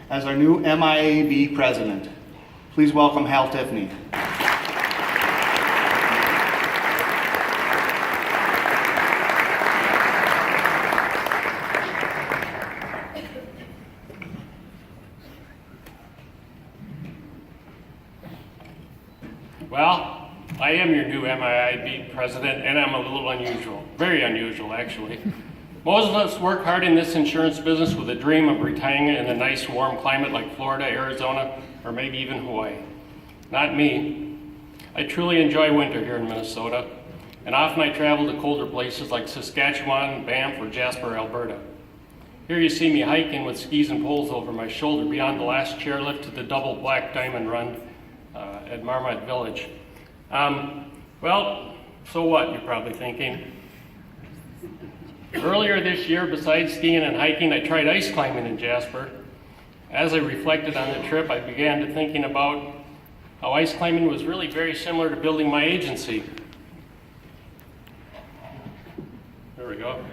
as our new MIIAB President. Please welcome Hal Tiffany. Well, I am your new MIIAB President, and I'm a little unusual, very unusual actually. Most of us work hard in this insurance business with a dream of retiring in a nice warm climate like Florida, Arizona, or maybe even Hawaii. Not me. I truly enjoy winter here in Minnesota, and often I travel to colder places like Saskatchewan, Banff, or Jasper, Alberta. Here you see me hiking with skis and poles over my shoulder beyond the last chairlift to the double black diamond run at Marmot Village. Well, so what, you're probably thinking. Earlier this year, besides skiing and hiking, I tried ice climbing in Jasper. As I reflected on the trip, I began to thinking about how ice climbing was really very similar to building my agency. There we go.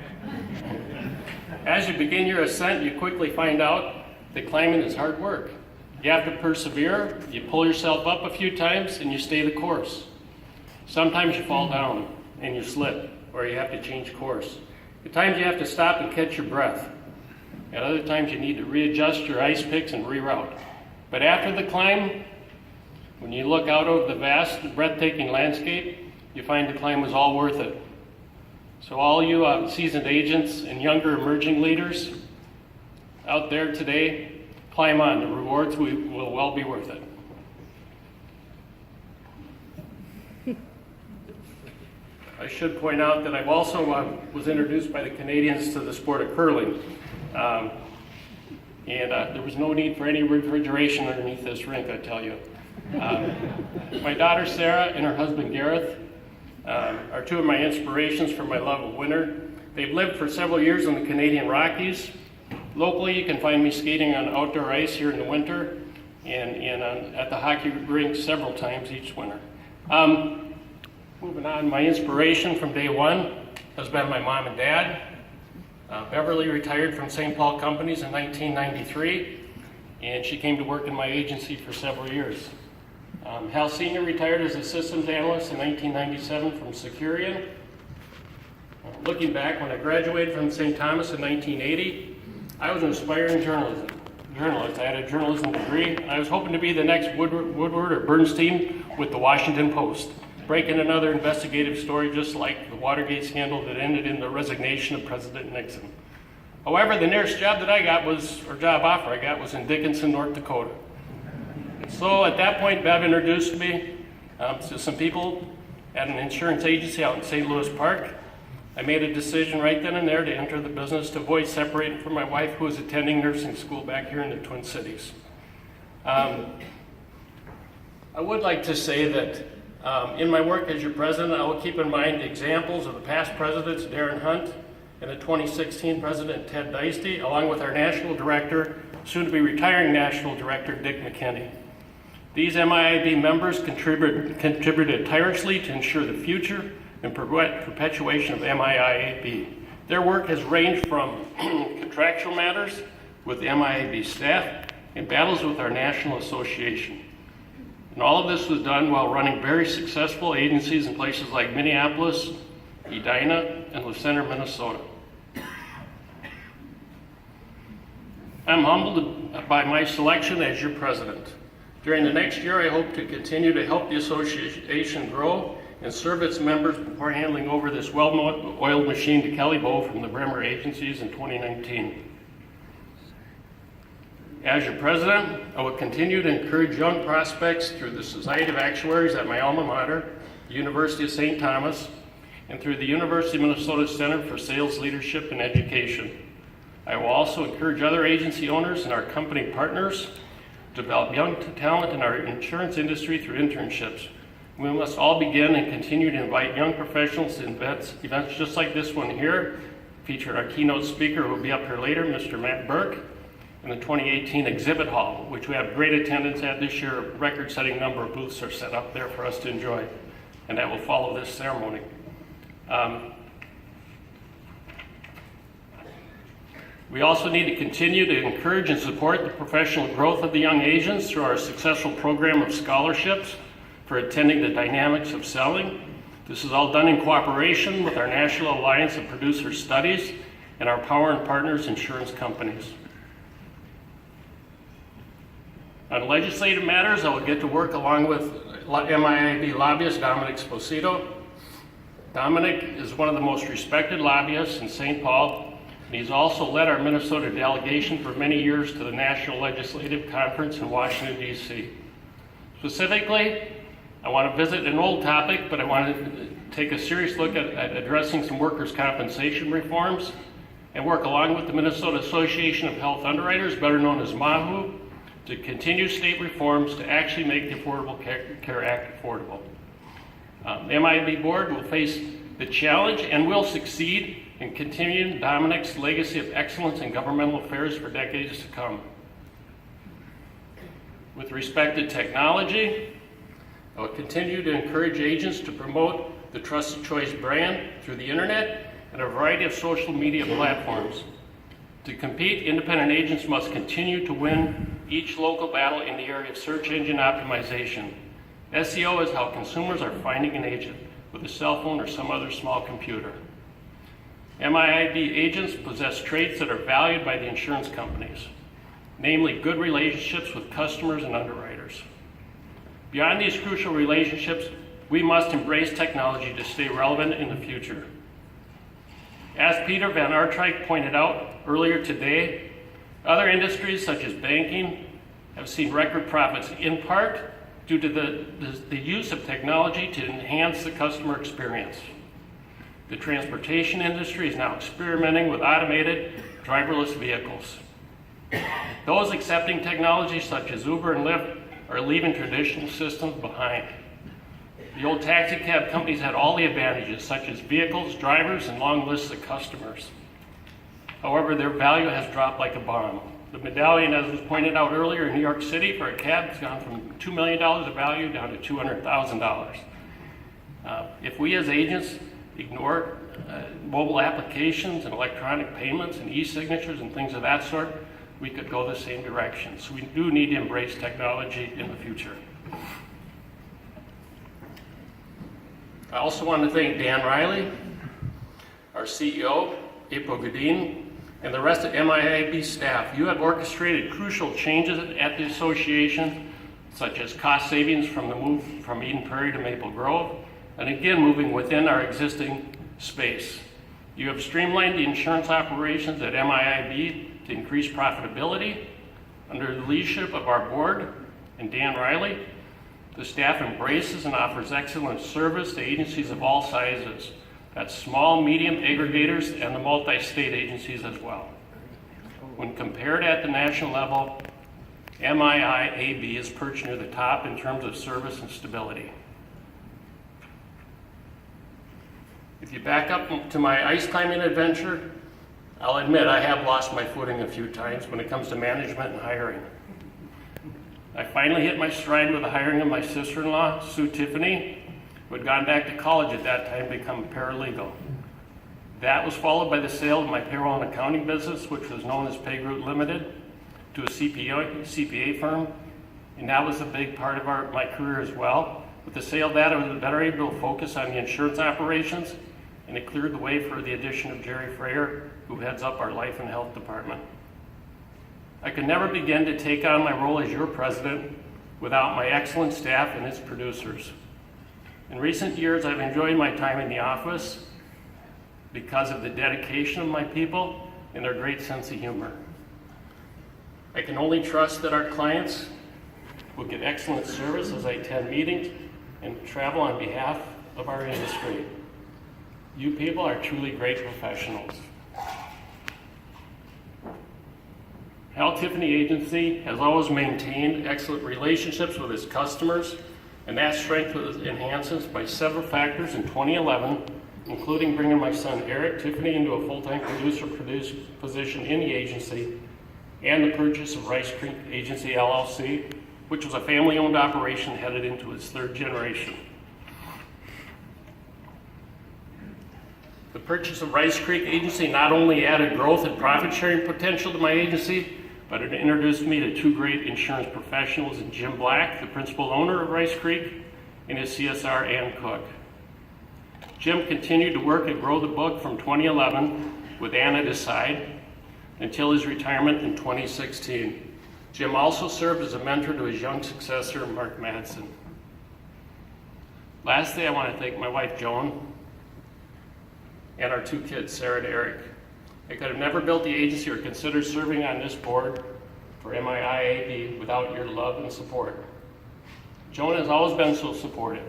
As you begin your ascent, you quickly find out that climbing is hard work. You have to persevere, you pull yourself up a few times, and you stay the course. Sometimes you fall down and you slip, or you have to change course. At times you have to stop and catch your breath. At other times you need to readjust your ice picks and reroute. But after the climb, when you look out over the vast, breathtaking landscape, you find the climb was all worth it. So all you seasoned agents and younger emerging leaders out there today, climb on. The rewards will well be worth it. I should point out that I've also was introduced by the Canadians to the sport of curling. There was no need for any refrigeration underneath this rink, I tell you. My daughter Sarah and her husband Gareth are two of my inspirations for my love of winter. They've lived for several years in the Canadian Rockies. Locally, you can find me skating on outdoor ice here in the winter and at the hockey rink several times each winter. Moving on, my inspiration from day one has been my mom and dad. Beverly retired from St. Paul Companies in 1993, and she came to work in my agency for several years. Hal Sr. retired as a systems analyst in 1997 from Securian. Looking back, when I graduated from St. Thomas in 1980, I was an aspiring journalist. I had a journalism degree. I was hoping to be the next Woodward or Bernstein with the Washington Post, breaking another investigative story just like the Watergate scandal that ended in the resignation of President Nixon. However, the nearest job that I got job offer I got was in Dickinson, North Dakota. And so at that point, Bev introduced me to some people at an insurance agency out in St. Louis Park. I made a decision right then and there to enter the business to avoid separating from my wife, who was attending nursing school back here in the Twin Cities. I would like to say that in my work as your president, I will keep in mind the examples of the past presidents, Darren Hunt, and the 2016 President, Ted Deisty, along with our national director, soon to be retiring national director, Dick McKinney. These MIIAB members contributed tirelessly to ensure the future and perpetuation of MIIAB. Their work has ranged from contractual matters with the MIIAB staff and battles with our national association. And all of this was done while running very successful agencies in places like Minneapolis, Edina, and Le Center, Minnesota. I'm humbled by my selection as your president. During the next year, I hope to continue to help the association grow and serve its members before handing over this well-oiled machine to Kelly Bowe from the Bremer agencies in 2019. As your president, I will continue to encourage young prospects through the Society of Actuaries at my alma mater, the University of St. Thomas, and through the University of Minnesota Center for Sales Leadership and Education. I will also encourage other agency owners and our company partners to develop young talent in our insurance industry through internships. We must all begin and continue to invite young professionals to events just like this one here, featuring our keynote speaker who will be up here later, Mr. Matt Burke, in the 2018 exhibit hall, which we have great attendance at this year. A record-setting number of booths are set up there for us to enjoy, and that will follow this ceremony. We also need to continue to encourage and support the professional growth of the young agents through our successful program of scholarships for attending the dynamics of selling. This is all done in cooperation with our National Alliance of Producer Studies and our Power and Partners insurance companies. On legislative matters, I will get to work along with MIIAB lobbyist Dominic Sposito. Dominic is one of the most respected lobbyists in St. Paul, and he's also led our Minnesota delegation for many years to the National Legislative Conference in Washington, D.C. Specifically, I want to visit an old topic, but I want to take a serious look at addressing some workers' compensation reforms and work along with the Minnesota Association of Health Underwriters, better known as MIIAB, to continue state reforms to actually make the Affordable Care Act affordable. The MIIAB board will face the challenge and will succeed in continuing Dominic's legacy of excellence in governmental affairs for decades to come. With respect to technology, I will continue to encourage agents to promote the Trusted Choice brand through the internet and a variety of social media platforms. To compete, independent agents must continue to win each local battle in the area of search engine optimization. SEO is how consumers are finding an agent with a cell phone or some other small computer. MIIAB agents possess traits that are valued by the insurance companies, namely good relationships with customers and underwriters. Beyond these crucial relationships, we must embrace technology to stay relevant in the future. As Peter Van Artreich pointed out earlier today, other industries such as banking have seen record profits, in part due to the use of technology to enhance the customer experience. The transportation industry is now experimenting with automated driverless vehicles. Those accepting technology such as Uber and Lyft are leaving traditional systems behind. The old taxi cab companies had all the advantages, such as vehicles, drivers, and long lists of customers. However, their value has dropped like a bomb. The medallion, as was pointed out earlier in New York City, for a cab has gone from $2 million of value down to $200,000. If we as agents ignore mobile applications and electronic payments and e-signatures and things of that sort, we could go the same direction. So we do need to embrace technology in the future. I also want to thank Dan Riley, our CEO, April Godin, and the rest of MIIAB staff. You have orchestrated crucial changes at the association, such as cost savings from the move from Eden Prairie to Maple Grove, and again, moving within our existing space. You have streamlined the insurance operations at MIIAB to increase profitability. Under the leadership of our board and Dan Riley, the staff embraces and offers excellent service to agencies of all sizes. That's small, medium aggregators and the multi-state agencies as well. When compared at the national level, MIIAB is perched near the top in terms of service and stability. If you back up to my ice climbing adventure, I'll admit I have lost my footing a few times when it comes to management and hiring. I finally hit my stride with the hiring of my sister-in-law, Sue Tiffany, who had gone back to college at that time to become a paralegal. That was followed by the sale of my payroll and accounting business, which was known as Pay Group Limited, to a CPA firm, and that was a big part of my career as well. With the sale of that, I was better able to focus on the insurance operations, and it cleared the way for the addition of Jerry Freyer, who heads up our life and health department. I could never begin to take on my role as your president without my excellent staff and its producers. In recent years, I've enjoyed my time in the office because of the dedication of my people and their great sense of humor. I can only trust that our clients will get excellent service as I attend meetings and travel on behalf of our industry. You people are truly great professionals. Hal Tiffany Agency has always maintained excellent relationships with its customers, and that strength was enhanced by several factors in 2011, including bringing my son Eric Tiffany into a full-time producer position in the agency, and the purchase of Rice Creek Agency LLC, which was a family-owned operation headed into its third generation. The purchase of Rice Creek Agency not only added growth and profit sharing potential to my agency, but it introduced me to two great insurance professionals in Jim Black, the principal owner of Rice Creek, and his CSR Ann Cook. Jim continued to work and grow the book from 2011 with Ann at his side until his retirement in 2016. Jim also served as a mentor to his young successor, Mark Madsen. Lastly, I want to thank my wife, Joan, and our two kids, Sarah and Eric. I could have never built the agency or considered serving on this board for MIIAB without your love and support. Joan has always been so supportive.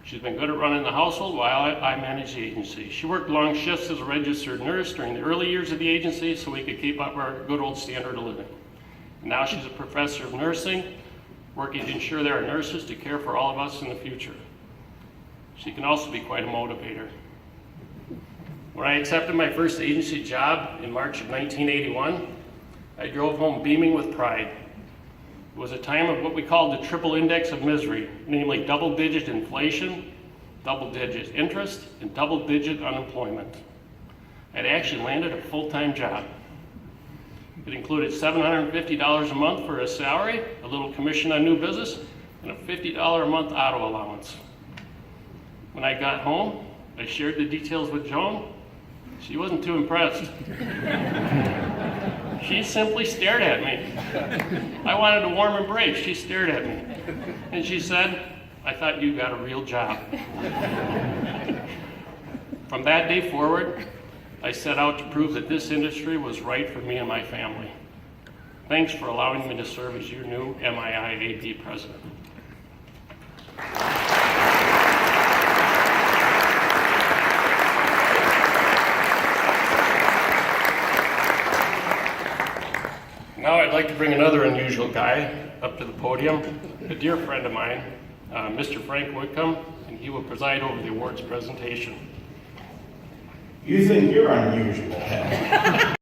She's been good at running the household while I manage the agency. She worked long shifts as a registered nurse during the early years of the agency so we could keep up our good old standard of living. And now she's a professor of nursing, working to ensure there are nurses to care for all of us in the future. She can also be quite a motivator. When I accepted my first agency job in March of 1981, I drove home beaming with pride. It was a time of what we called the triple index of misery, namely double-digit inflation, double-digit interest, and double-digit unemployment. I'd actually landed a full-time job. It included $750 a month for a salary, a little commission on new business, and a $50 a month auto allowance. When I got home, I shared the details with Joan. She wasn't too impressed. She simply stared at me. I wanted a warm embrace. She stared at me. And she said, "I thought you got a real job." From that day forward, I set out to prove that this industry was right for me and my family. Thanks for allowing me to serve as your new MIIAB President. Now I'd like to bring another unusual guy up to the podium, a dear friend of mine, Mr. Frank Whitcomb, and he will preside over the awards presentation. You think you're unusual.